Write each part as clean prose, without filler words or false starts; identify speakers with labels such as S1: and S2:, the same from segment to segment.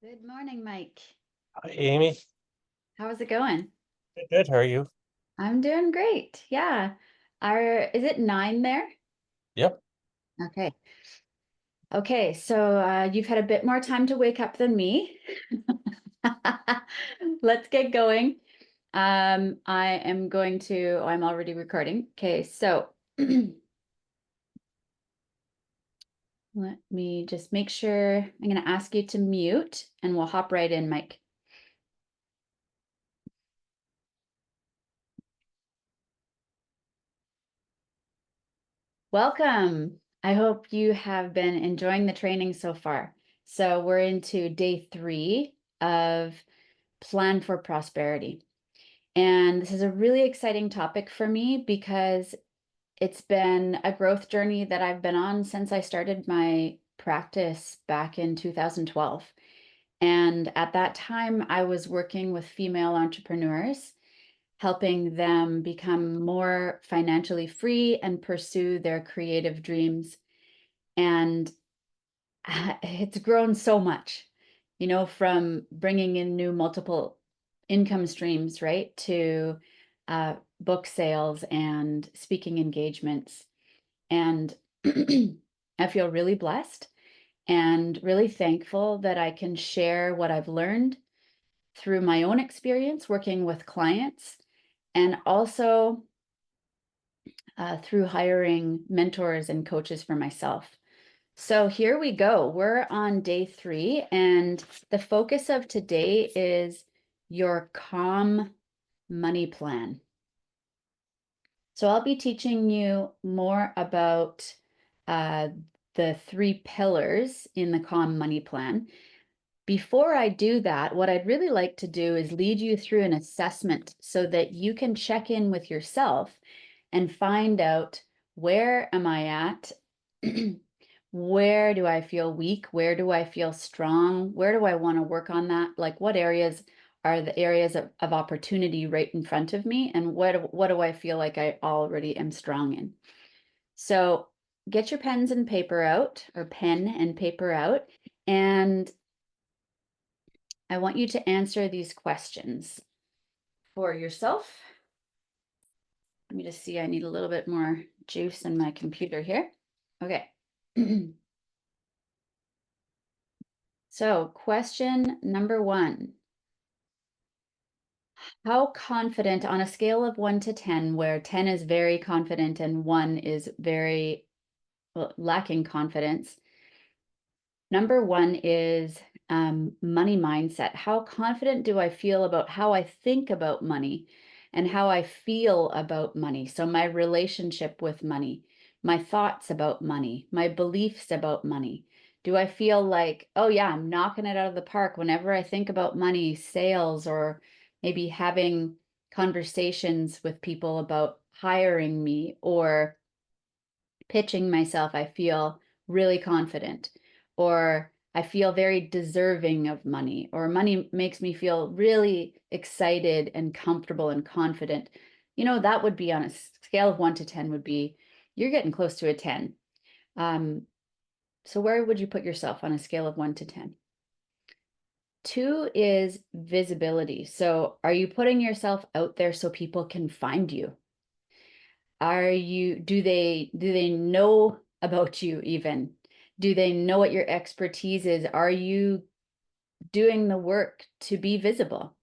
S1: Good morning, Mike.
S2: Hi, Amy.
S1: How's it going?
S2: Good. How are you?
S1: I'm doing great. Yeah. Is it 9 there?
S2: Yep.
S1: Okay. Okay, so you've had a bit more time to wake up than me. Let's get going. I'm already recording. Okay, so let me just make sure I'm going to ask you to mute and we'll hop right in, Mike. Welcome. I hope you have been enjoying the training so far. So we're into day 3 of Plan for Prosperity. And this is a really exciting topic for me because it's been a growth journey that I've been on since I started my practice back in 2012. And at that time, I was working with female entrepreneurs, helping them become more financially free and pursue their creative dreams. And it's grown so much, from bringing in new multiple income streams, right, to book sales and speaking engagements. And I feel really blessed and really thankful that I can share what I've learned through my own experience working with clients and also through hiring mentors and coaches for myself. So here we go. We're on day 3, and the focus of today is your calm money plan. So I'll be teaching you more about uh, the 3 pillars in the calm money plan. Before I do that, what I'd really like to do is lead you through an assessment so that you can check in with yourself and find out, where am I at? Where do I feel weak? Where do I feel strong? Where do I want to work on that? Like, what areas are the areas of opportunity right in front of me? And what do I feel like I already am strong in? So get your pens and paper out, or pen and paper out, and I want you to answer these questions for yourself. Let me just see, I need a little bit more juice in my computer here. Okay. So question number 1. How confident, on a scale of 1 to 10, where 10 is very confident and 1 is very lacking confidence, number 1 is money mindset. How confident do I feel about how I think about money and how I feel about money? So my relationship with money, my thoughts about money, my beliefs about money. Do I feel like, oh yeah, I'm knocking it out of the park whenever I think about money, sales, or maybe having conversations with people about hiring me or pitching myself, I feel really confident, or I feel very deserving of money, or money makes me feel really excited and comfortable and confident. That would be, on a scale of 1 to 10, would be, you're getting close to a 10. So where would you put yourself on a scale of 1 to 10? 2 is visibility. So are you putting yourself out there so people can find you? Do they know about you even? Do they know what your expertise is? Are you doing the work to be visible?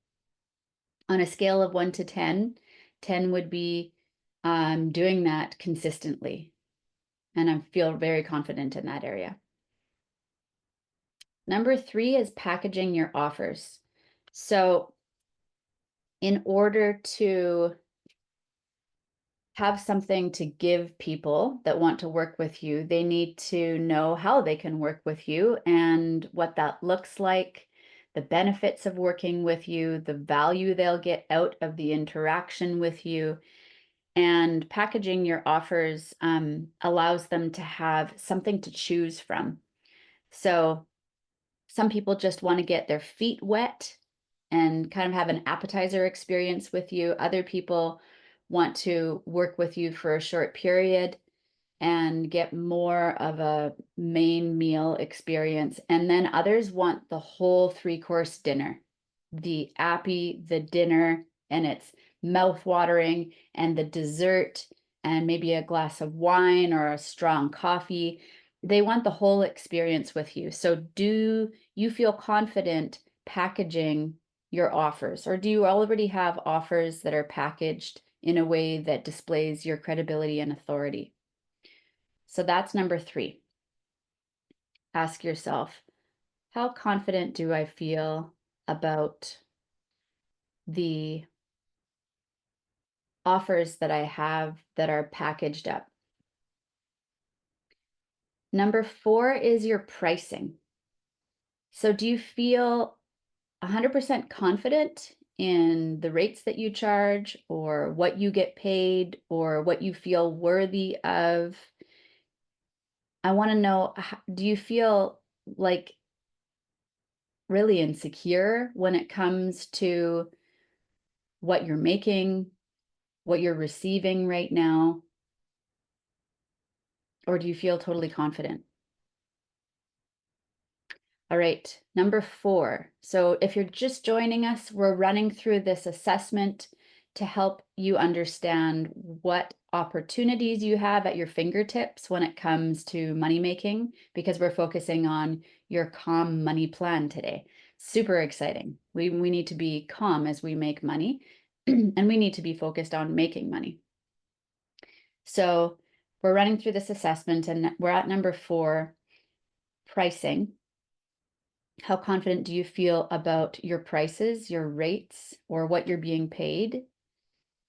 S1: On a scale of 1 to 10, 10 would be doing that consistently. And I feel very confident in that area. Number 3 is packaging your offers. So in order to have something to give people that want to work with you, they need to know how they can work with you and what that looks like, the benefits of working with you, the value they'll get out of the interaction with you. And packaging your offers allows them to have something to choose from. So some people just want to get their feet wet and kind of have an appetizer experience with you. Other people want to work with you for a short period. and get more of a main meal experience. And then others want the whole 3-course dinner, the appy, the dinner, and it's mouth-watering, and the dessert, and maybe a glass of wine or a strong coffee. They want the whole experience with you. So do you feel confident packaging your offers, or do you already have offers that are packaged in a way that displays your credibility and authority? So that's number 3. Ask yourself, how confident do I feel about the offers that I have that are packaged up? Number 4 is your pricing. So do you feel 100% confident in the rates that you charge, or what you get paid, or what you feel worthy of? I want to know, do you feel like really insecure when it comes to what you're making, what you're receiving right now? Or do you feel totally confident? All right, number 4. So if you're just joining us, we're running through this assessment to help you understand what opportunities you have at your fingertips when it comes to money making, because we're focusing on your calm money plan today. Super exciting. We need to be calm as we make money, and we need to be focused on making money. So we're running through this assessment, and we're at number 4, pricing. How confident do you feel about your prices, your rates, or what you're being paid?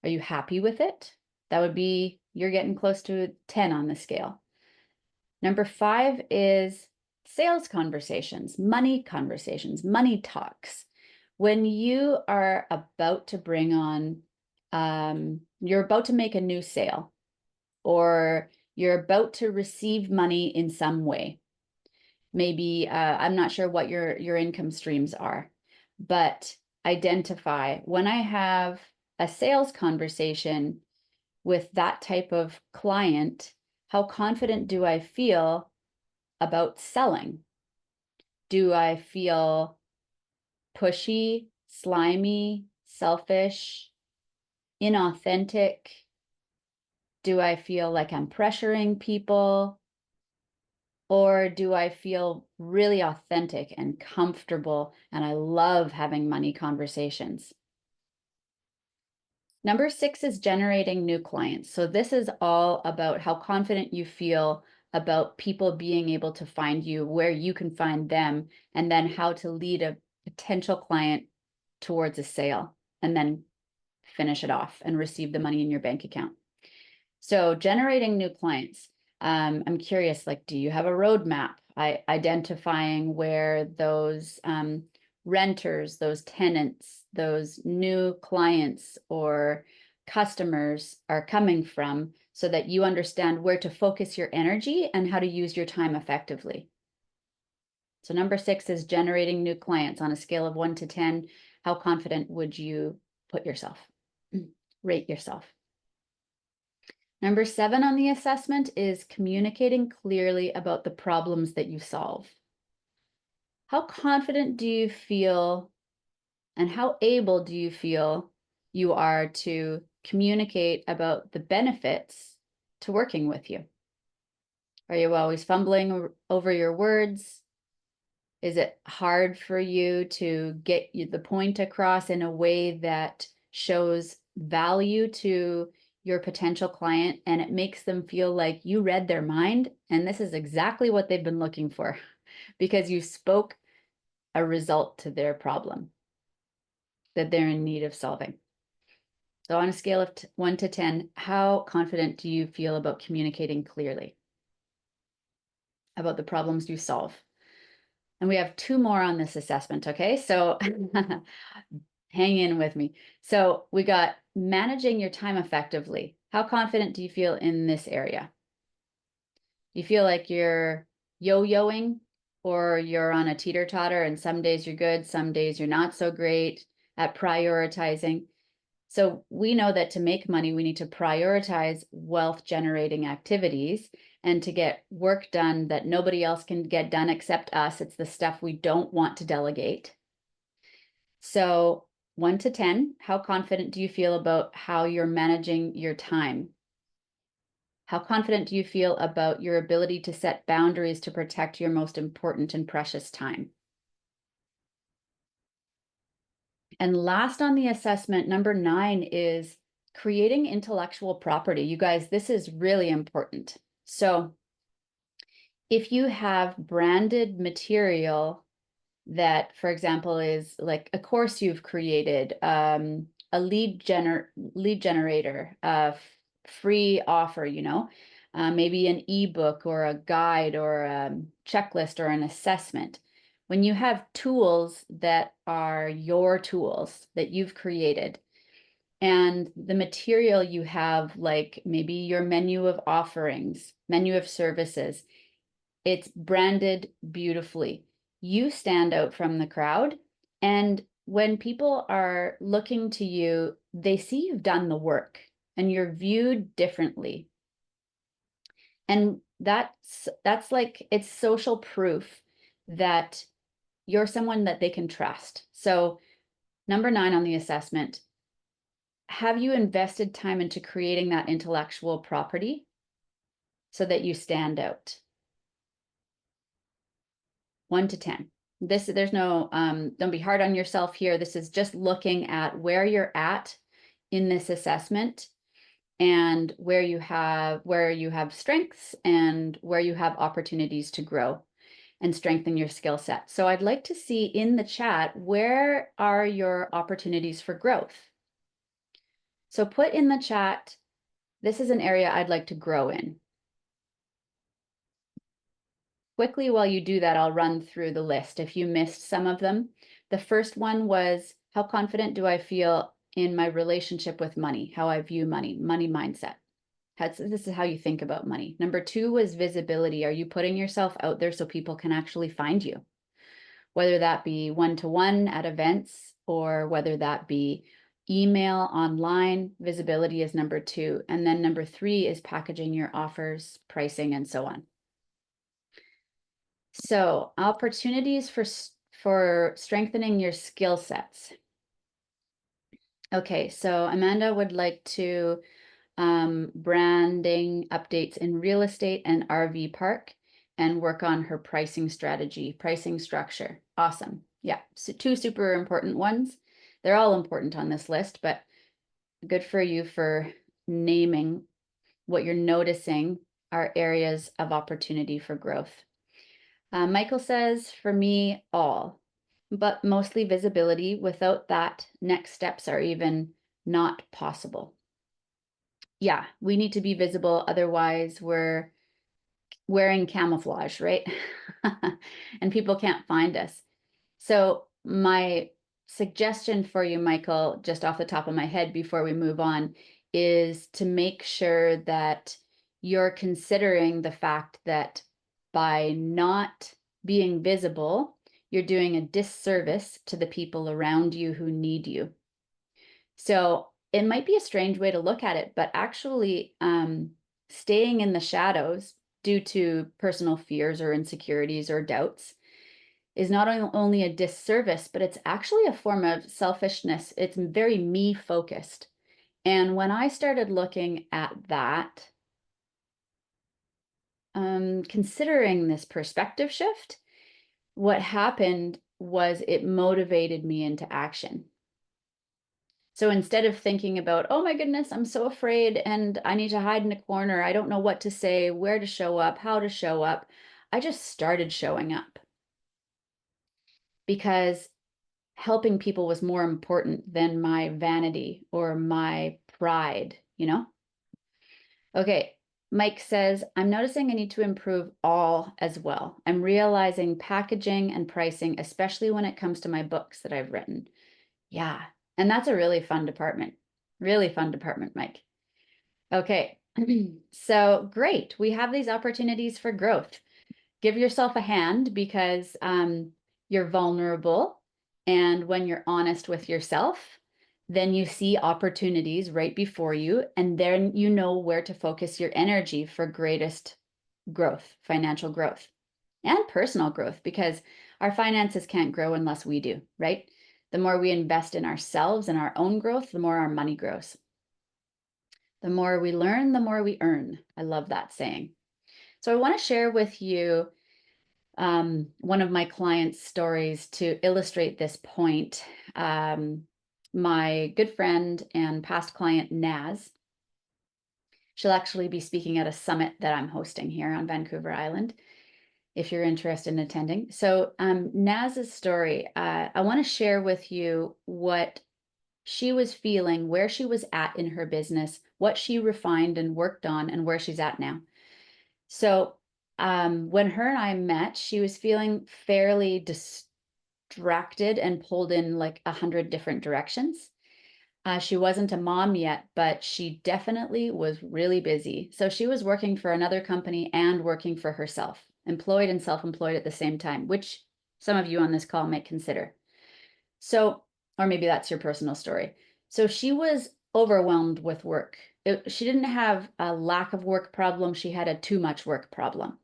S1: Are you happy with it? That would be, you're getting close to 10 on the scale. Number 5 is sales conversations, money talks. When you are about to bring on, you're about to make a new sale, or you're about to receive money in some way. Maybe I'm not sure what your income streams are, but identify, when I have a sales conversation with that type of client, how confident do I feel about selling? Do I feel pushy, slimy, selfish, inauthentic? Do I feel like I'm pressuring people? Or do I feel really authentic and comfortable, and I love having money conversations? Number 6 is generating new clients. So this is all about how confident you feel about people being able to find you, where you can find them, and then how to lead a potential client towards a sale, and then finish it off and receive the money in your bank account. So generating new clients. I'm curious, like, do you have a roadmap? Identifying where those renters, those tenants, those new clients or customers are coming from, so that you understand where to focus your energy and how to use your time effectively. So number 6 is generating new clients. On a scale of 1 to 10, how confident would you put yourself? Rate yourself. Number 7 on the assessment is communicating clearly about the problems that you solve. How confident do you feel, and how able do you feel you are to communicate about the benefits to working with you? Are you always fumbling over your words? Is it hard for you to get the point across in a way that shows value to your potential client, and it makes them feel like you read their mind and this is exactly what they've been looking for, because you spoke a result to their problem that they're in need of solving? So on a scale of 1 to 10, how confident do you feel about communicating clearly about the problems you solve? And we have 2 more on this assessment, okay? So hang in with me. So we got managing your time effectively. How confident do you feel in this area? Do you feel like you're yo-yoing, or you're on a teeter-totter and some days you're good, some days you're not so great at prioritizing? So we know that to make money, we need to prioritize wealth generating activities and to get work done that nobody else can get done except us. It's the stuff we don't want to delegate. So 1 to 10, how confident do you feel about how you're managing your time? How confident do you feel about your ability to set boundaries to protect your most important and precious time? And last on the assessment, number 9 is creating intellectual property. You guys, this is really important. So if you have branded material that, for example, is like a course you've created, a lead generator, a free offer, maybe an ebook or a guide or a checklist or an assessment. When you have tools that are your tools that you've created, and the material you have, like maybe your menu of offerings, menu of services, it's branded beautifully. You stand out from the crowd. And when people are looking to you, they see you've done the work and you're viewed differently. And that's like it's social proof that you're someone that they can trust. So, number 9 on the assessment, have you invested time into creating that intellectual property so that you stand out? 1 to 10. There's no, don't be hard on yourself here. This is just looking at where you're at in this assessment and where you have strengths and where you have opportunities to grow and strengthen your skill set. So I'd like to see in the chat, where are your opportunities for growth? So put in the chat, this is an area I'd like to grow in. Quickly, while you do that, I'll run through the list if you missed some of them. The first one was, how confident do I feel in my relationship with money, how I view money, money mindset. This is how you think about money. Number 2 was visibility. Are you putting yourself out there so people can actually find you? Whether that be one-to-one at events or whether that be email, online, visibility is number 2. And then number 3 is packaging your offers, pricing, and so on. So opportunities for strengthening your skill sets. Okay, so Amanda would like to branding updates in real estate and RV park and work on her pricing strategy, pricing structure. Awesome. Yeah, so 2 super important ones. They're all important on this list, but good for you for naming what you're noticing are areas of opportunity for growth. Michael says, for me, all, but mostly visibility. Without that, next steps are even not possible. Yeah, we need to be visible. Otherwise, we're wearing camouflage, right? And people can't find us. So my suggestion for you, Michael, just off the top of my head before we move on, is to make sure that you're considering the fact that by not being visible, you're doing a disservice to the people around you who need you. So it might be a strange way to look at it, but actually staying in the shadows due to personal fears or insecurities or doubts is not only a disservice, but it's actually a form of selfishness. It's very me focused. And when I started looking at that, considering this perspective shift, what happened was it motivated me into action. So instead of thinking about, oh my goodness, I'm so afraid and I need to hide in a corner, I don't know what to say, where to show up, how to show up, I just started showing up because helping people was more important than my vanity or my pride, Okay, Mike says, I'm noticing I need to improve all as well. I'm realizing packaging and pricing, especially when it comes to my books that I've written. Yeah, and that's a really fun department. Really fun department, Mike. Okay, so great. We have these opportunities for growth. Give yourself a hand because you're vulnerable. And when you're honest with yourself, then you see opportunities right before you, and then you know where to focus your energy for greatest growth, financial growth, and personal growth, because our finances can't grow unless we do, right? The more we invest in ourselves and our own growth, the more our money grows. The more we learn, the more we earn. I love that saying. So I want to share with you one of my clients' stories to illustrate this point. My good friend and past client, Naz, she'll actually be speaking at a summit that I'm hosting here on Vancouver Island, if you're interested in attending. So Naz's story, I want to share with you what she was feeling, where she was at in her business, what she refined and worked on, and where she's at now. So when her and I met, she was feeling fairly distracted and pulled in like 100 different directions. She wasn't a mom yet, but she definitely was really busy. So she was working for another company and working for herself, employed and self-employed at the same time, which some of you on this call might consider. So, or maybe that's your personal story. So she was overwhelmed with work. She didn't have a lack of work problem. She had a too much work problem.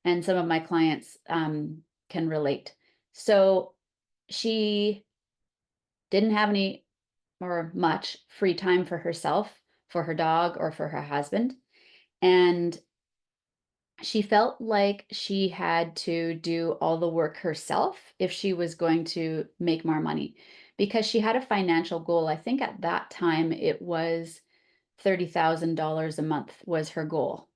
S1: And some of my clients can relate. So she didn't have any or much free time for herself, for her dog, or for her husband. And she felt like she had to do all the work herself if she was going to make more money, because she had a financial goal. I think at that time it was $30,000 a month was her goal.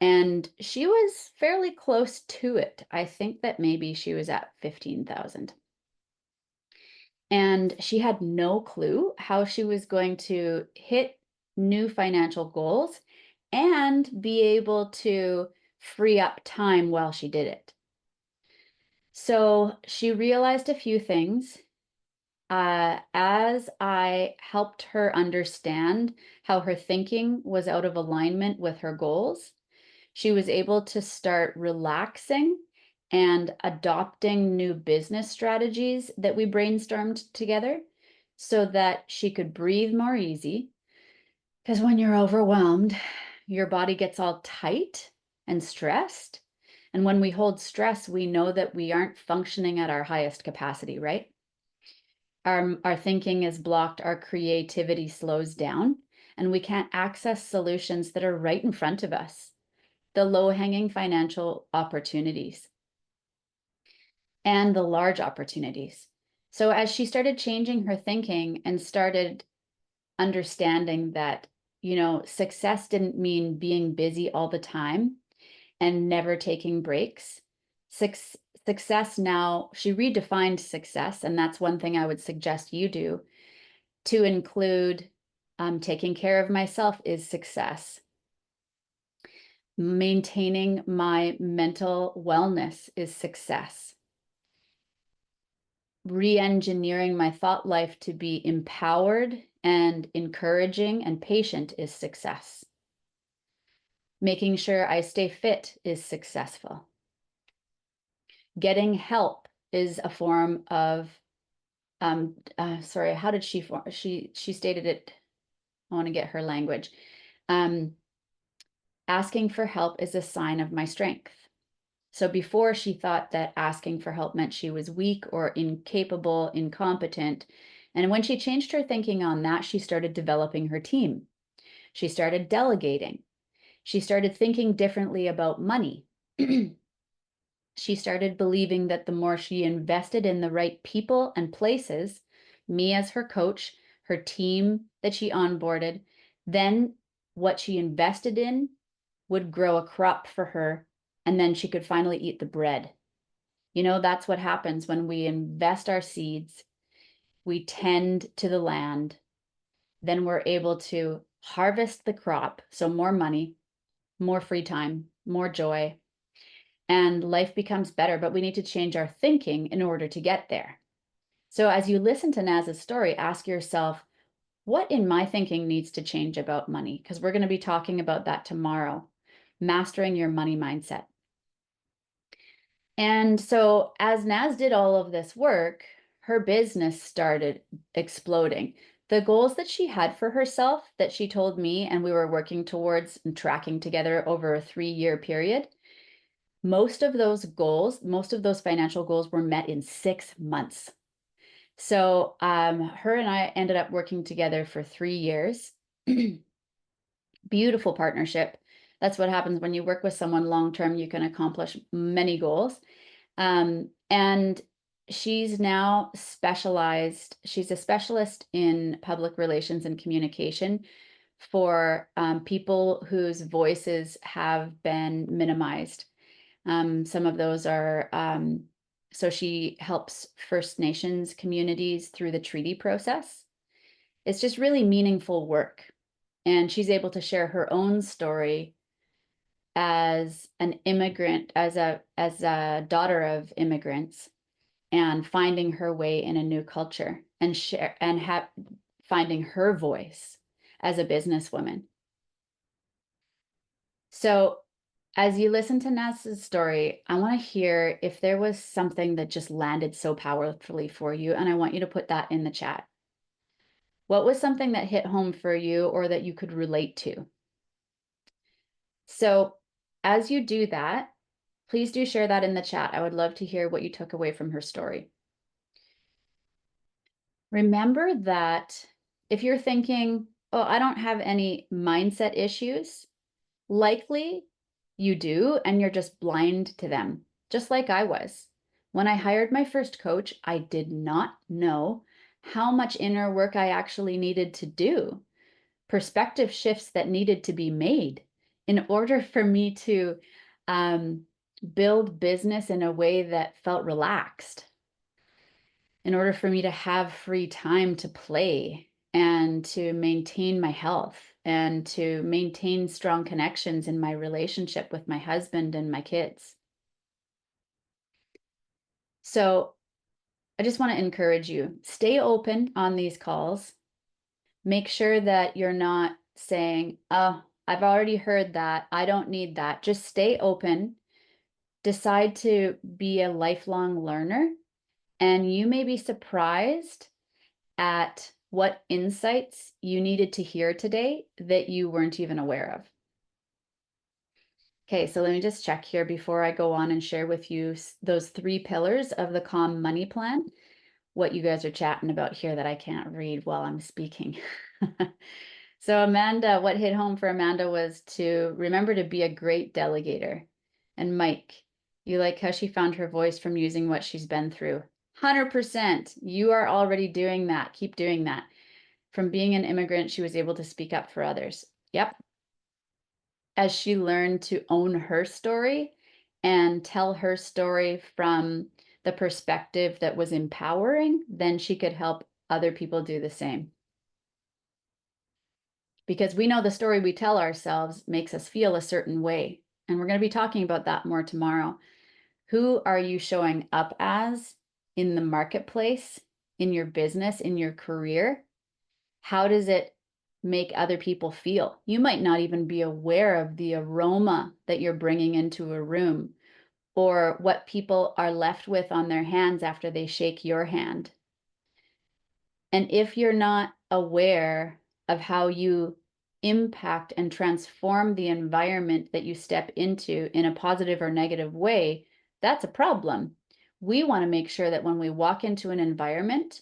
S1: And she was fairly close to it. I think that maybe she was at 15,000. And she had no clue how she was going to hit new financial goals and be able to free up time while she did it. So she realized a few things as I helped her understand how her thinking was out of alignment with her goals. She was able to start relaxing and adopting new business strategies that we brainstormed together so that she could breathe more easy. Because when you're overwhelmed, your body gets all tight and stressed. And when we hold stress, we know that we aren't functioning at our highest capacity, right? Our thinking is blocked, our creativity slows down, and we can't access solutions that are right in front of us, the low-hanging financial opportunities and the large opportunities. So as she started changing her thinking and started understanding that, success didn't mean being busy all the time and never taking breaks. Success now, she redefined success, and that's one thing I would suggest you do, to include taking care of myself is success. Maintaining my mental wellness is success. Re-engineering my thought life to be empowered and encouraging and patient is success. Making sure I stay fit is successful. Getting help is a form of, sorry, how did she stated it? I want to get her language. Asking for help is a sign of my strength. So before, she thought that asking for help meant she was weak or incapable, incompetent. And when she changed her thinking on that, she started developing her team. She started delegating. She started thinking differently about money. She started believing that the more she invested in the right people and places, me as her coach, her team that she onboarded, then what she invested in would grow a crop for her, and then she could finally eat the bread. That's what happens when we invest our seeds, we tend to the land, then we're able to harvest the crop. So more money, more free time, more joy, and life becomes better. But we need to change our thinking in order to get there. So as you listen to Naz's story, ask yourself, what in my thinking needs to change about money? Because we're going to be talking about that tomorrow, mastering your money mindset. And so as Naz did all of this work, her business started exploding. The goals that she had for herself that she told me and we were working towards and tracking together over a 3-year period, most of those goals, most of those financial goals were met in 6 months. So her and I ended up working together for 3 years. Beautiful partnership. That's what happens when you work with someone long term. You can accomplish many goals. And she's now specialized. She's a specialist in public relations and communication for people whose voices have been minimized. Some of those are, so she helps First Nations communities through the treaty process. It's just really meaningful work. And she's able to share her own story as an immigrant, as a daughter of immigrants, and finding her way in a new culture and finding her voice as a businesswoman. So as you listen to Nessa's story, I want to hear if there was something that just landed so powerfully for you, and I want you to put that in the chat. What was something that hit home for you or that you could relate to? So as you do that, please do share that in the chat. I would love to hear what you took away from her story. Remember that if you're thinking, oh, I don't have any mindset issues, likely you do, and you're just blind to them, just like I was. When I hired my first coach, I did not know how much inner work I actually needed to do, perspective shifts that needed to be made in order for me to build business in a way that felt relaxed, in order for me to have free time to play and to maintain my health and to maintain strong connections in my relationship with my husband and my kids. So I just want to encourage you, stay open on these calls. Make sure that you're not saying, oh, I've already heard that. I don't need that. Just stay open. Decide to be a lifelong learner. And you may be surprised at what insights you needed to hear today that you weren't even aware of. Okay, so let me just check here before I go on and share with you those 3 pillars of the Calm Money Plan, what you guys are chatting about here that I can't read while I'm speaking. So Amanda, what hit home for Amanda was to remember to be a great delegator. And Mike, you like how she found her voice from using what she's been through. 100%. You are already doing that. Keep doing that. From being an immigrant, she was able to speak up for others. Yep. As she learned to own her story and tell her story from the perspective that was empowering, then she could help other people do the same. Because we know the story we tell ourselves makes us feel a certain way. And we're going to be talking about that more tomorrow. Who are you showing up as in the marketplace, in your business, in your career? How does it make other people feel? You might not even be aware of the aroma that you're bringing into a room or what people are left with on their hands after they shake your hand. And if you're not aware of how you impact and transform the environment that you step into in a positive or negative way, that's a problem. We want to make sure that when we walk into an environment,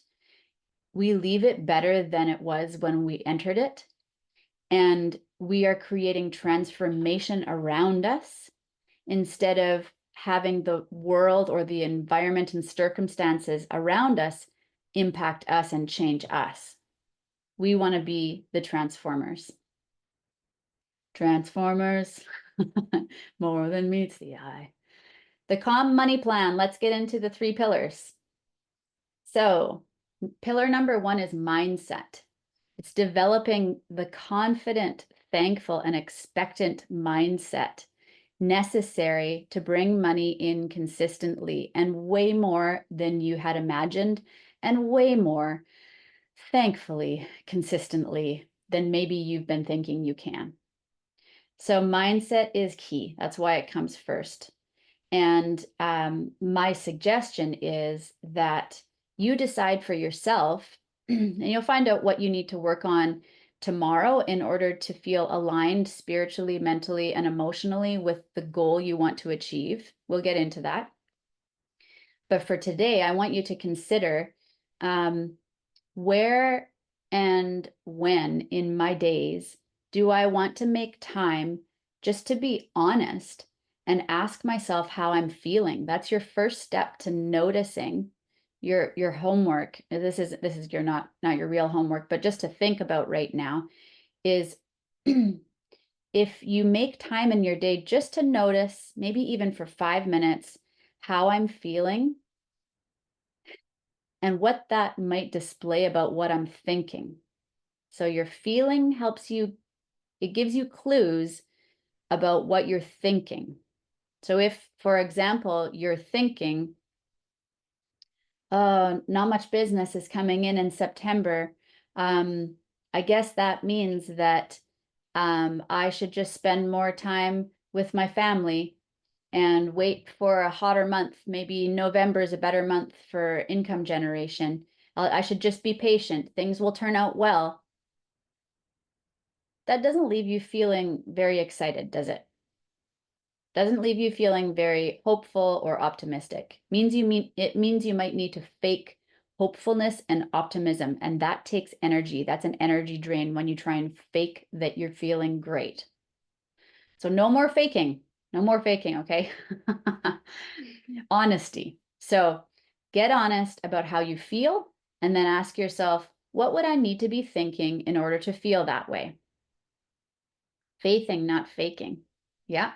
S1: we leave it better than it was when we entered it. And we are creating transformation around us instead of having the world or the environment and circumstances around us impact us and change us. We want to be the transformers. Transformers, more than meets the eye. The Calm Money Plan. Let's get into the 3 pillars. So pillar number 1 is mindset. It's developing the confident, thankful, and expectant mindset necessary to bring money in consistently and way more than you had imagined and way more, thankfully, consistently than maybe you've been thinking you can. So mindset is key. That's why it comes first. And my suggestion is that you decide for yourself And you'll find out what you need to work on tomorrow in order to feel aligned spiritually, mentally, and emotionally with the goal you want to achieve. We'll get into that. But for today, I want you to consider where and when in my days do I want to make time just to be honest and ask myself how I'm feeling? That's your first step to noticing your homework. This is your not your real homework, but just to think about right now is if you make time in your day just to notice, maybe even for 5 minutes, how I'm feeling and what that might display about what I'm thinking. So your feeling helps you, it gives you clues about what you're thinking. So if, for example, you're thinking, oh, not much business is coming in September, I guess that means that I should just spend more time with my family and wait for a hotter month. Maybe November is a better month for income generation. I should just be patient. Things will turn out well. That doesn't leave you feeling very excited, does it? Doesn't leave you feeling very hopeful or optimistic. It means you might need to fake hopefulness and optimism, and that takes energy. That's an energy drain when you try and fake that you're feeling great. So no more faking. No more faking, okay? Honesty. So get honest about how you feel and then ask yourself, what would I need to be thinking in order to feel that way? Faithing, not faking. Yeah.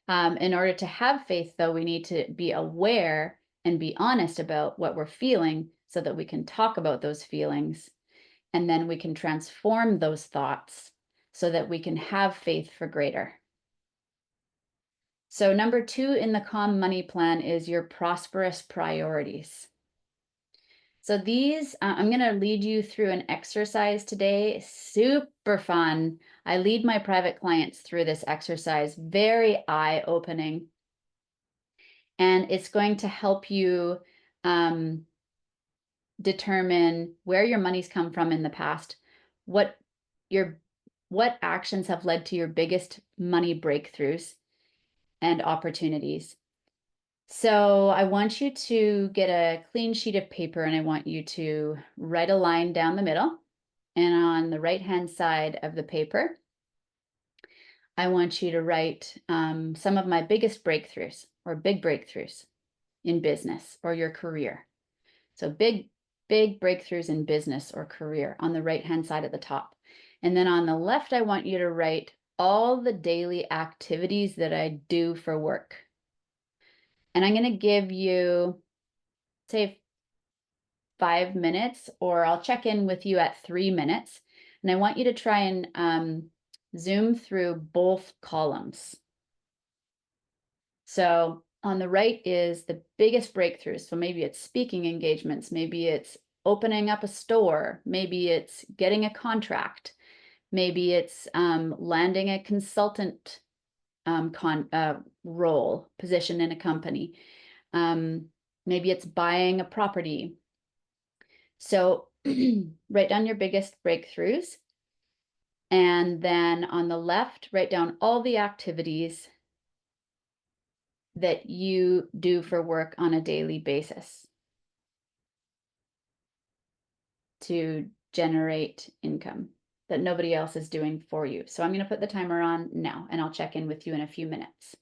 S1: In order to have faith, though, we need to be aware and be honest about what we're feeling so that we can talk about those feelings and then we can transform those thoughts so that we can have faith for greater. So number 2 in the Calm Money Plan is your prosperous priorities. So these, I'm going to lead you through an exercise today. Super fun. I lead my private clients through this exercise, very eye-opening. And it's going to help you determine where your money's come from in the past, what your what actions have led to your biggest money breakthroughs and opportunities. So I want you to get a clean sheet of paper and I want you to write a line down the middle. And on the right-hand side of the paper, I want you to write some of my biggest breakthroughs or big breakthroughs in business or your career. So big breakthroughs in business or career on the right-hand side at the top. And then on the left, I want you to write all the daily activities that I do for work. And I'm going to give you, say, 5 minutes, or I'll check in with you at 3 minutes. And I want you to try and zoom through both columns. So on the right is the biggest breakthroughs. So maybe it's speaking engagements, maybe it's opening up a store, maybe it's getting a contract, maybe it's landing a consultant role, position in a company. Maybe it's buying a property. So write down your biggest breakthroughs. And then on the left, write down all the activities that you do for work on a daily basis to generate income that nobody else is doing for you. So I'm going to put the timer on now and I'll check in with you in a few minutes.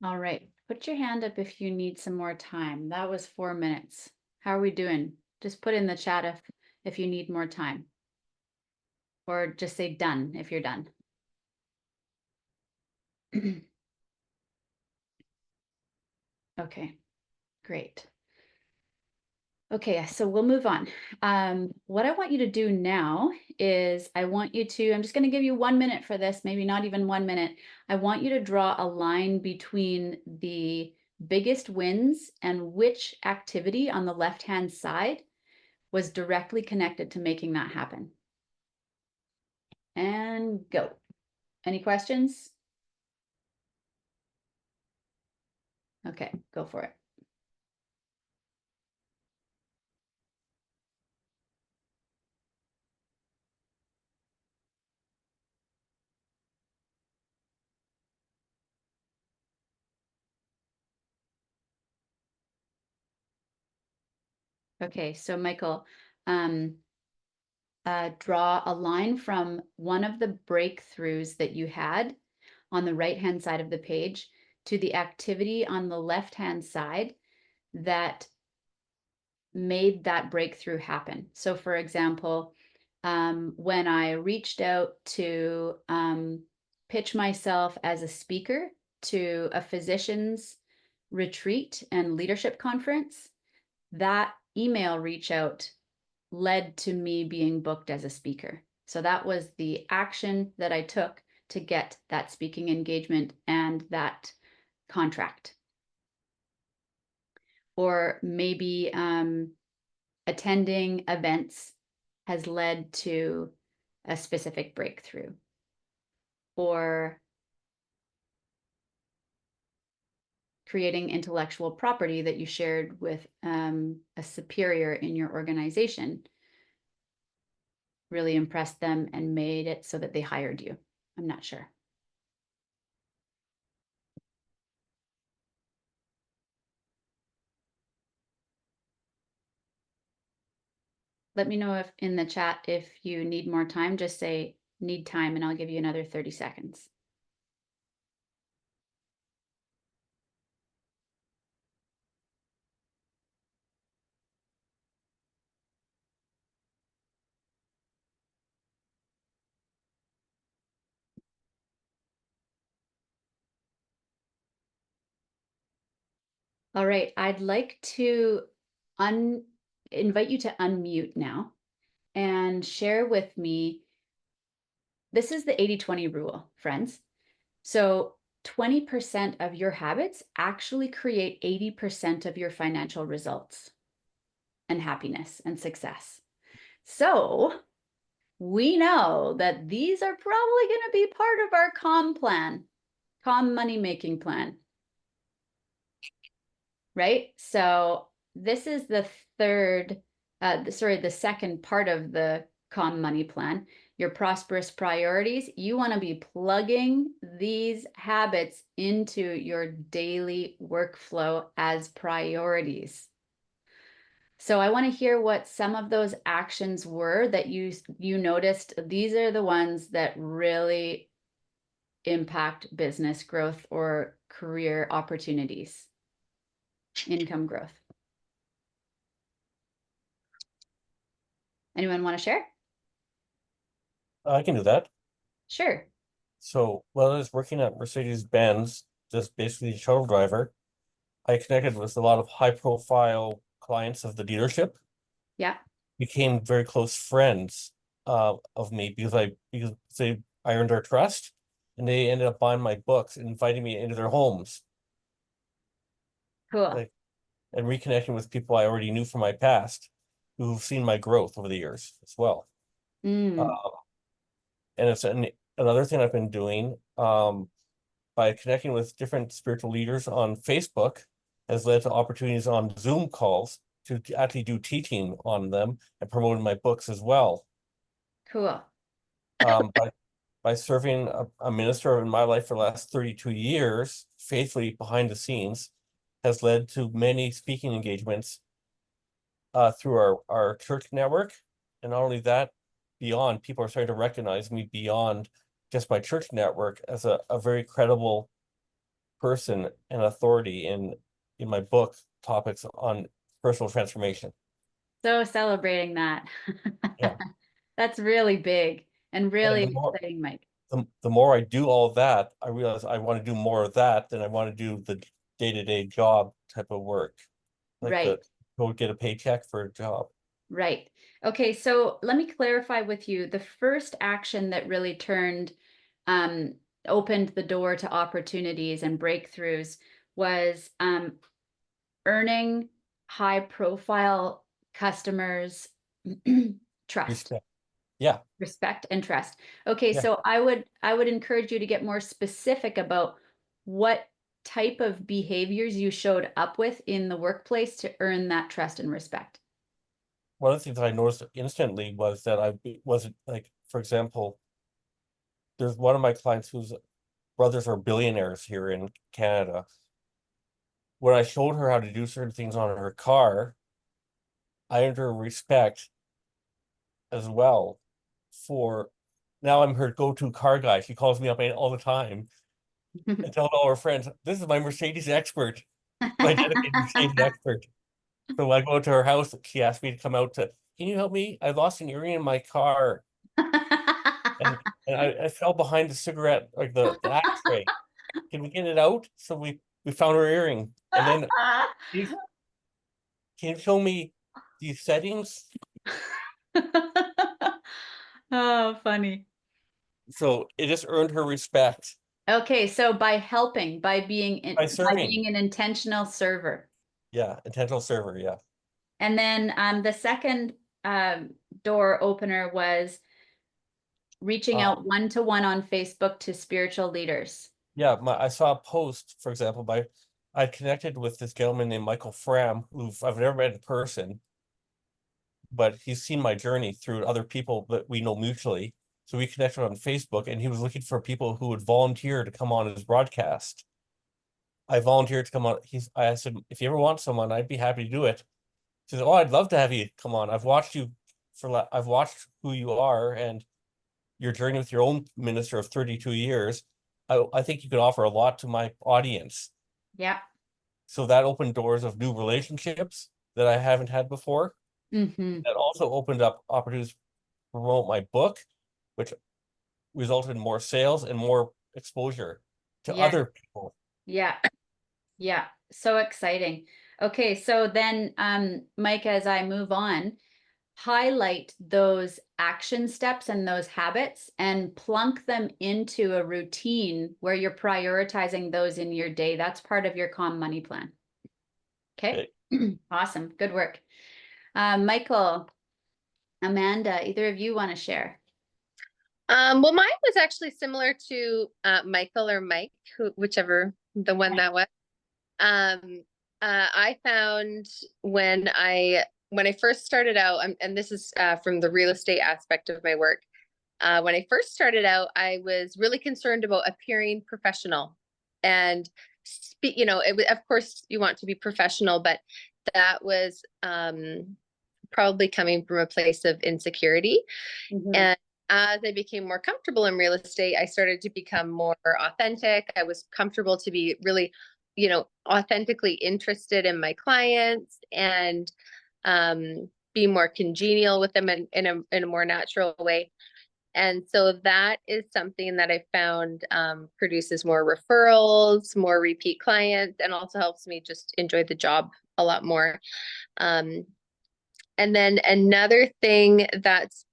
S1: All right, put your hand up if you need some more time. That was 4 minutes. How are we doing? Just put in the chat if you need more time. Or just say done if you're done. Okay, great. Okay, so we'll move on. What I want you to do now is I'm just going to give you 1 minute for this, maybe not even 1 minute. I want you to draw a line between the biggest wins and which activity on the left-hand side was directly connected to making that happen. And go. Any questions? Okay, go for it. Okay, so Michael, draw a line from one of the breakthroughs that you had on the right-hand side of the page to the activity on the left-hand side that made that breakthrough happen. So for example, when I reached out to pitch myself as a speaker to a physician's retreat and leadership conference, that email reach out led to me being booked as a speaker. So that was the action that I took to get that speaking engagement and that contract. Or maybe attending events has led to a specific breakthrough. Or creating intellectual property that you shared with a superior in your organization really impressed them and made it so that they hired you. I'm not sure. Let me know if in the chat if you need more time. Just say need time and I'll give you another 30 seconds. All right, I'd like to invite you to unmute now and share with me. This is the 80-20 rule, friends. So 20% of your habits actually create 80% of your financial results and happiness and success. So we know that these are probably going to be part of our calm money making plan, right? So this is the second part of the calm money plan, your prosperous priorities. You want to be plugging these habits into your daily workflow as priorities. So I want to hear what some of those actions were that you noticed. These are the ones that really impact business growth or career opportunities, income growth. Anyone want to share?
S2: I can do that.
S1: Sure.
S2: So while I was working at Mercedes-Benz, just basically a shuttle driver, I connected with a lot of high-profile clients of the dealership,
S1: Yeah.
S2: became very close friends of me because I earned their trust, and they ended up buying my books and inviting me into their homes,
S1: Cool.
S2: like, and reconnecting with people I already knew from my past who've seen my growth over the years as well.
S1: Mm,
S2: And it's another thing I've been doing by connecting with different spiritual leaders on Facebook has led to opportunities on Zoom calls to actually do teaching on them and promoting my books as well.
S1: cool.
S2: By serving a minister in my life for the last 32 years, faithfully behind the scenes, has led to many speaking engagements through our church network. And not only that, beyond, people are starting to recognize me beyond just my church network as a very credible person and authority in my book topics on personal transformation.
S1: So celebrating that.
S2: Yeah.
S1: That's really big and
S2: And
S1: really exciting, Mike.
S2: the more I do all that, I realize I want to do more of that than I want to do the day-to-day job type of work, like
S1: Right.
S2: the go get a paycheck for a job.
S1: Right. Okay, so let me clarify with you. The first action that really um, opened the door to opportunities and breakthroughs was earning high profile customers trust,
S2: Respect. Yeah,
S1: respect, and trust. Okay,
S2: yeah.
S1: so I would encourage you to get more specific about what type of behaviors you showed up with in the workplace to earn that trust and respect.
S2: One of the things I noticed instantly was that I wasn't like, for example, there's one of my clients whose brothers are billionaires here in Canada. When I showed her how to do certain things on her car, I earned her respect as well for now I'm her go-to car guy. She calls me up all the time and tells all her friends, this is my Mercedes expert, my dedicated Mercedes expert. So I go to her house, she asked me to come out to, can you help me? I lost an earring in my car. And I fell behind the cigarette, like the ashtray. Can we get it out? So we found her earring. And then can you show me these settings?
S1: Oh, funny.
S2: So it just earned her respect
S1: Okay, so by helping,
S2: by
S1: by
S2: serving.
S1: being an intentional server.
S2: Yeah, intentional server. Yeah.
S1: And then the second door opener was reaching
S2: Uh,
S1: out one to one on Facebook to spiritual leaders.
S2: yeah, I saw a post, for example, I connected with this gentleman named Michael Fram, who I've never met in person, but he's seen my journey through other people that we know mutually. So we connected on Facebook, and he was looking for people who would volunteer to come on his broadcast. I volunteered to come on. I said, if you ever want someone, I'd be happy to do it. He said, oh, I'd love to have you come on. I've watched who you are and your journey with your own minister of 32 years. I think you could offer a lot to my audience.
S1: Yeah.
S2: So that opened doors of new relationships that I haven't had before.
S1: Mm-hmm.
S2: That also opened up opportunities to promote my book, which resulted in more sales and more exposure to
S1: Yeah.
S2: other people.
S1: Yeah. Yeah. So exciting. Okay, so then Mike, as I move on, highlight those action steps and those habits and plunk them into a routine where you're prioritizing those in your day. That's part of your calm money plan. Okay.
S2: Okay.
S1: Awesome. Good work. Michael, Amanda, either of you want to share?
S3: Well, mine was actually similar to Michael or Mike, whichever the one that was. Um, I found when I first started out, and this is from the real estate aspect of my work. When I first started out, I was really concerned about appearing professional, and of course, you want to be professional, but that was probably coming from a place of insecurity.
S1: Mhm.
S3: And as I became more comfortable in real estate, I started to become more authentic. I was comfortable to be really, authentically interested in my clients and be more congenial with them in a more natural way. And so that is something that I found produces more referrals, more repeat clients, and also helps me just enjoy the job a lot more. Um, and then another thing that's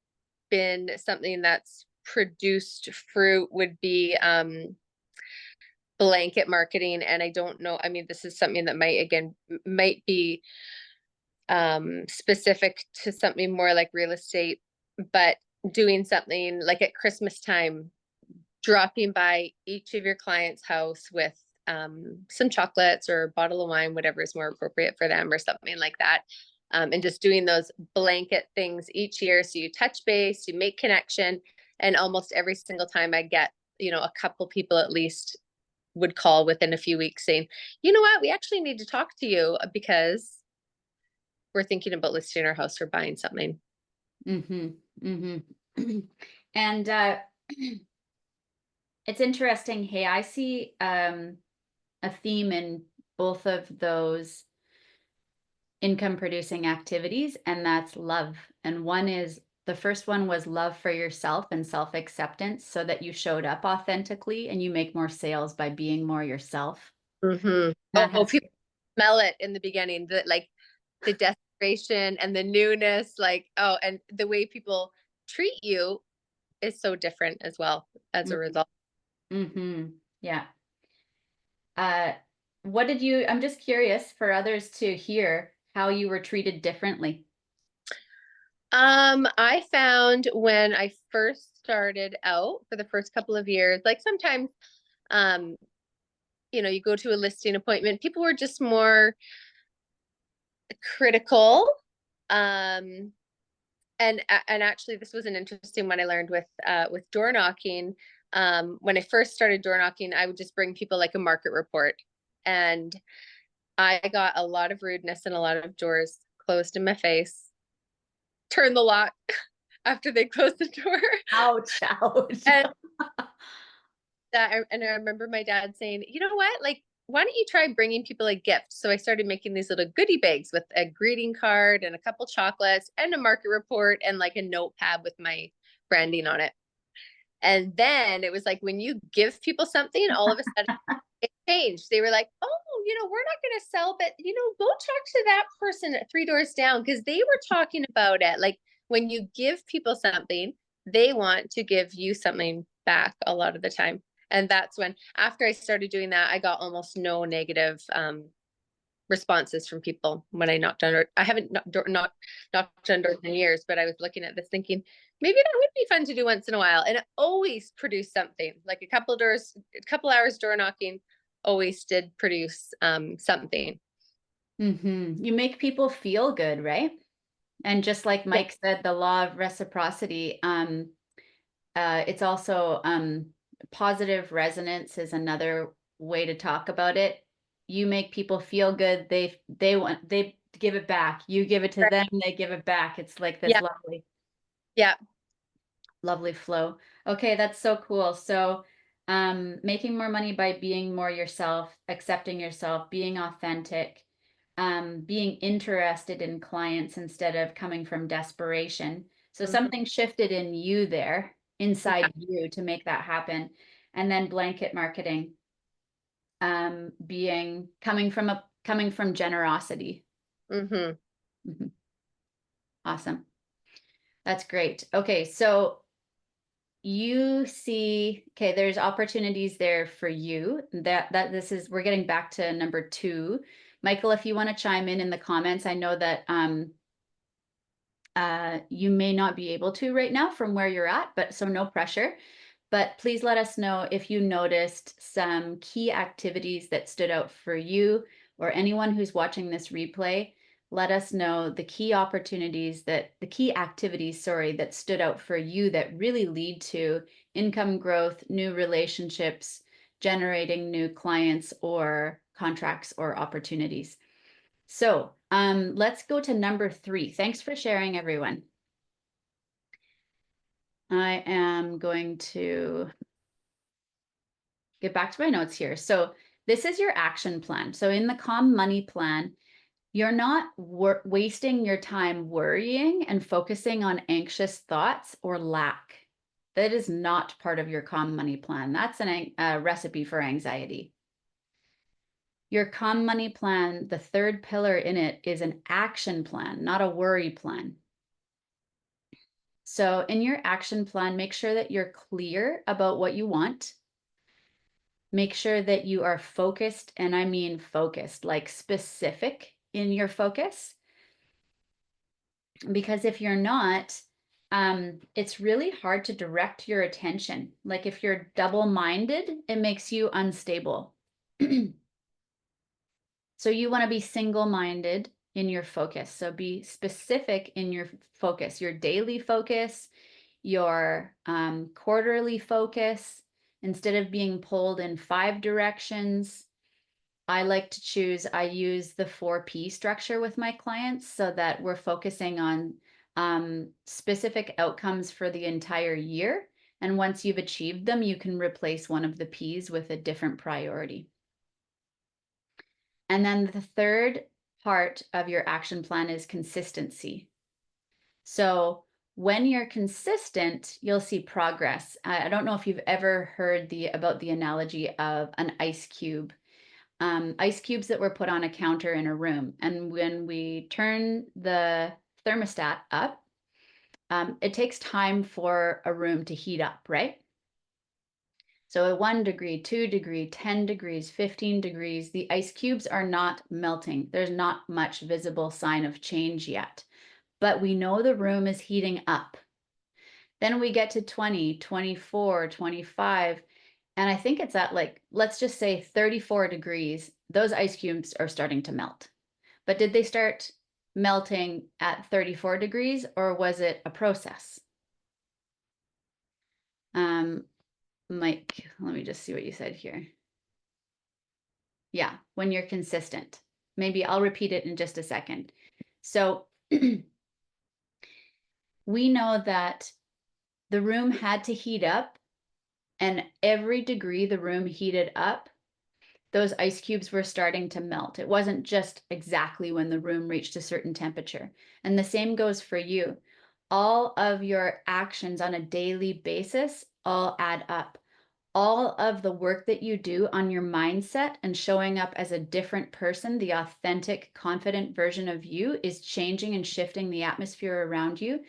S3: been something that's produced fruit would be blanket marketing. And I don't know, I mean, this is something that might be specific to something more like real estate, but doing something like at Christmas time, dropping by each of your clients' house with some chocolates or a bottle of wine, whatever is more appropriate for them, or something like that. And just doing those blanket things each year. So you touch base, you make connection, and almost every single time I get, a couple people at least would call within a few weeks saying, you know what, we actually need to talk to you because we're thinking about listing our house or buying something.
S1: Mm-hmm. Mm-hmm. And it's interesting. Hey, I see a theme in both of those income producing activities, and that's love. And the first one was love for yourself and self-acceptance, so that you showed up authentically and you make more sales by being more yourself.
S3: Mm-hmm.
S1: That
S3: Oh,
S1: has
S3: people smell it in the beginning, the desperation and the newness, and the way people treat you is so different as well as a result.
S1: Mm-hmm. Yeah. I'm just curious for others to hear how you were treated differently.
S3: I found when I first started out for the first couple of years, like sometimes, you go to a listing appointment, people were just more critical. And actually this was an interesting one I learned with door knocking. When I first started door knocking, I would just bring people like a market report, and I got a lot of rudeness and a lot of doors closed in my face. Turn the lock after they closed the door.
S1: Ouch, ouch.
S3: And I remember my dad saying, you know what, like, why don't you try bringing people a gift? So I started making these little goodie bags with a greeting card and a couple chocolates and a market report and like a notepad with my branding on it. And then it was like, when you give people something, all of a sudden it changed. They were like, oh, we're not going to sell, but, go talk to that person 3 doors down, because they were talking about it. Like, when you give people something, they want to give you something back a lot of the time. And that's when, after I started doing that, I got almost no negative responses from people when I knocked on. I haven't knocked on doors in years, but I was looking at this thinking, maybe that would be fun to do once in a while. And it always produced something. Like a couple hours door knocking always did produce something.
S1: Mm-hmm. You make people feel good, right? And just like
S3: Yeah.
S1: Mike said, the law of reciprocity, it's also positive resonance is another way to talk about it. You make people feel good. They give it back. You give it to them, they give it back. It's like this
S3: Yeah. Yeah.
S1: lovely flow. Okay, that's so cool. So making more money by being more yourself, accepting yourself, being authentic, being interested in clients instead of coming from desperation. So
S3: Mhm.
S1: something shifted in you there,
S3: Yeah.
S1: inside you, to make that happen. And then blanket marketing, coming from generosity.
S3: Mm-hmm.
S1: Mhm. Awesome. That's great. Okay, so you see, okay, there's opportunities there for you. We're getting back to number 2. Michael, if you want to chime in the comments, I know that you may not be able to right now from where you're at, but so no pressure. But please let us know if you noticed some key activities that stood out for you, or anyone who's watching this replay. Let us know the key activities, that stood out for you that really lead to income growth, new relationships, generating new clients or contracts or opportunities. So let's go to number 3. Thanks for sharing, everyone. I am going to get back to my notes here. So this is your action plan. So in the Calm Money Plan, you're not wasting your time worrying and focusing on anxious thoughts or lack. That is not part of your Calm Money Plan. That's a recipe for anxiety. Your Calm Money Plan, the third pillar in it, is an action plan, not a worry plan. So in your action plan, make sure that you're clear about what you want. Make sure that you are focused, and I mean focused, like specific in your focus. Because if you're not, it's really hard to direct your attention. Like if you're double-minded, it makes you unstable. So you want to be single-minded in your focus. So be specific in your focus, your daily focus, your quarterly focus. Instead of being pulled in 5 directions, I use the 4P structure with my clients, so that we're focusing on specific outcomes for the entire year. And once you've achieved them, you can replace one of the P's with a different priority. And then the third part of your action plan is consistency. So when you're consistent, you'll see progress. I don't know if you've ever heard about the analogy of an ice cube. Ice cubes that were put on a counter in a room. And when we turn the thermostat up, it takes time for a room to heat up, right? So at 1 degree, 2 degree, 10 degrees, 15 degrees, the ice cubes are not melting. There's not much visible sign of change yet, but we know the room is heating up. Then we get to 20, 24, 25, and I think it's at like, let's just say 34 degrees, those ice cubes are starting to melt. But did they start melting at 34 degrees or was it a process? Mike, let me just see what you said here. Yeah, when you're consistent. Maybe I'll repeat it in just a second. So we know that the room had to heat up, and every degree the room heated up, those ice cubes were starting to melt. It wasn't just exactly when the room reached a certain temperature. And the same goes for you. All of your actions on a daily basis all add up. All of the work that you do on your mindset and showing up as a different person, the authentic, confident version of you, is changing and shifting the atmosphere around you,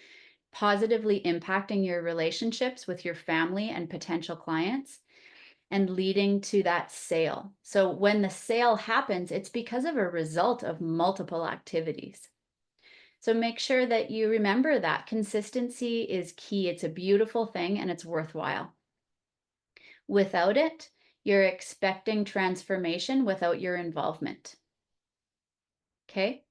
S1: positively impacting your relationships with your family and potential clients, and leading to that sale. So when the sale happens, it's because of a result of multiple activities. So make sure that you remember that consistency is key. It's a beautiful thing and it's worthwhile. Without it, you're expecting transformation without your involvement. Okay?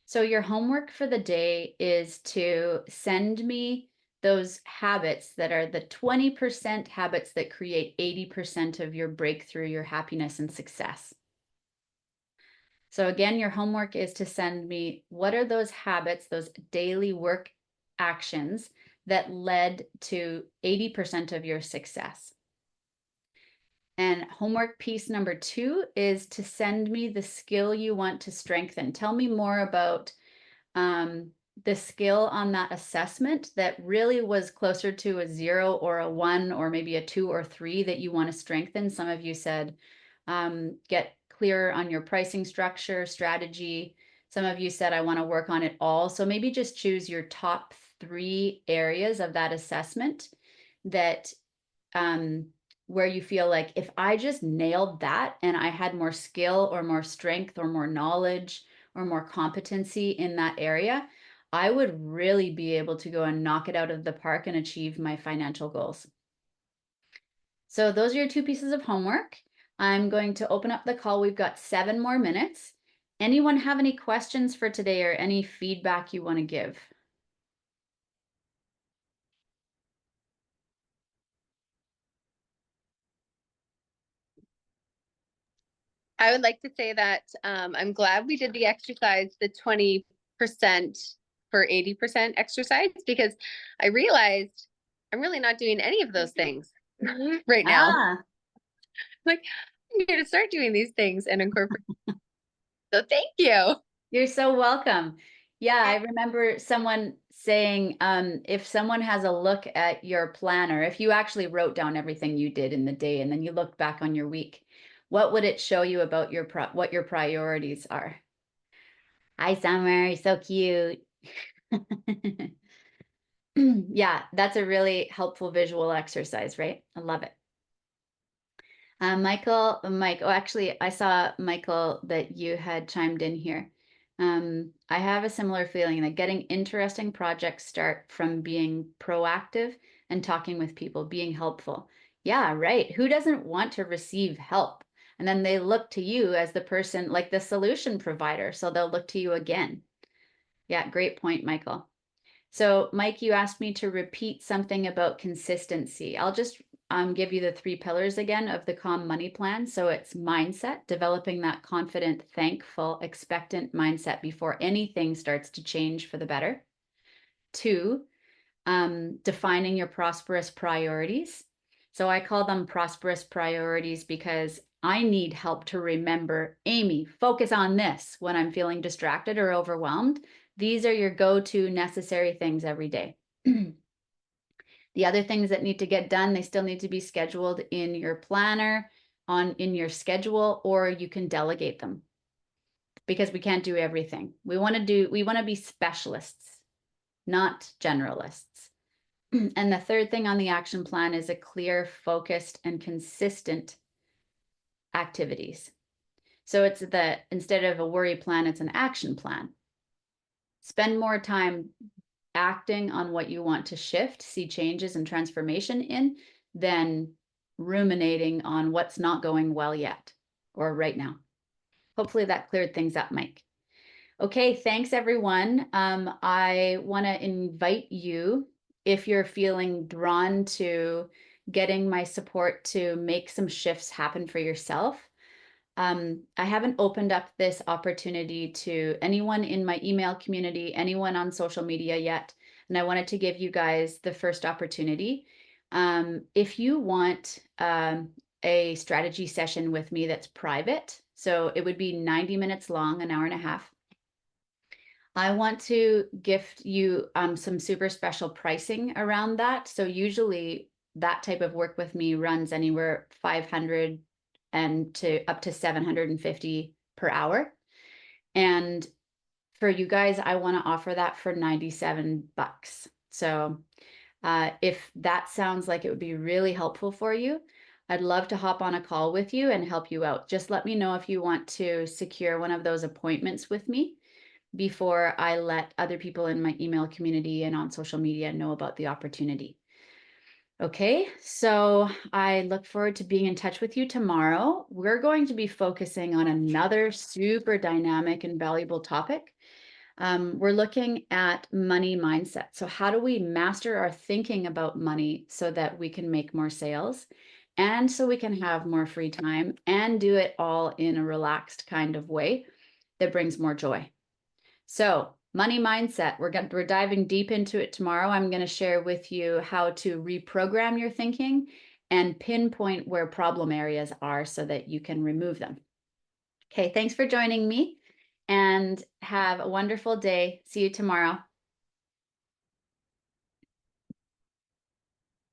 S1: So your homework for the day is to send me those habits that are the 20% habits that create 80% of your breakthrough, your happiness and success. So again, your homework is to send me what are those habits, those daily work actions that led to 80% of your success. And homework piece number 2 is to send me the skill you want to strengthen. Tell me more about the skill on that assessment that really was closer to a 0 or a 1 or maybe a 2 or 3 that you want to strengthen. Some of you said get clearer on your pricing structure, strategy. Some of you said I want to work on it all. So maybe just choose your top 3 areas of that assessment that where you feel like if I just nailed that and I had more skill or more strength or more knowledge or more competency in that area, I would really be able to go and knock it out of the park and achieve my financial goals. So those are your 2 pieces of homework. I'm going to open up the call. We've got 7 more minutes. Anyone have any questions for today or any feedback you want to give?
S3: I would like to say that I'm glad we did the exercise, the 20% for 80% exercise, because I realized I'm really not doing any of those things right now. Like, I'm going to start doing these things and incorporate. So thank you.
S1: You're so welcome. Yeah, I remember someone saying, if someone has a look at your planner, if you actually wrote down everything you did in the day and then you looked back on your week, what would it show you about what your priorities are? Hi, Summer, you're so cute. Yeah, that's a really helpful visual exercise, right? I love it. Mike, oh, actually, I saw, Michael, that you had chimed in here. I have a similar feeling that getting interesting projects start from being proactive and talking with people, being helpful. Yeah, right. Who doesn't want to receive help? And then they look to you as the person, like the solution provider. So they'll look to you again. Yeah, great point, Michael. So Mike, you asked me to repeat something about consistency. I'll just give you the 3 pillars again of the Calm Money Plan. So it's mindset, developing that confident, thankful, expectant mindset before anything starts to change for the better. 2, defining your prosperous priorities. So I call them prosperous priorities because I need help to remember, Amy, focus on this when I'm feeling distracted or overwhelmed. These are your go-to necessary things every day. The other things that need to get done, they still need to be scheduled in your planner, in your schedule, or you can delegate them because we can't do everything. We want to be specialists, not generalists. And the third thing on the action plan is a clear, focused, and consistent activities. So it's instead of a worry plan, it's an action plan. Spend more time acting on what you want to shift, see changes and transformation in, than ruminating on what's not going well yet or right now. Hopefully that cleared things up, Mike. Okay, thanks everyone. I want to invite you, if you're feeling drawn to getting my support to make some shifts happen for yourself. I haven't opened up this opportunity to anyone in my email community, anyone on social media yet, and I wanted to give you guys the first opportunity. If you want a strategy session with me that's private, so it would be 90 minutes long, an hour and a half. I want to gift you some super special pricing around that. So usually that type of work with me runs anywhere 500 and to up to 750 per hour. And for you guys, I want to offer that for 97 bucks. So if that sounds like it would be really helpful for you, I'd love to hop on a call with you and help you out. Just let me know if you want to secure one of those appointments with me before I let other people in my email community and on social media know about the opportunity. Okay, so I look forward to being in touch with you tomorrow. We're going to be focusing on another super dynamic and valuable topic. We're looking at money mindset. So how do we master our thinking about money so that we can make more sales and so we can have more free time and do it all in a relaxed kind of way that brings more joy. So money mindset, we're diving deep into it tomorrow. I'm going to share with you how to reprogram your thinking and pinpoint where problem areas are so that you can remove them. Okay, thanks for joining me and have a wonderful day. See you tomorrow.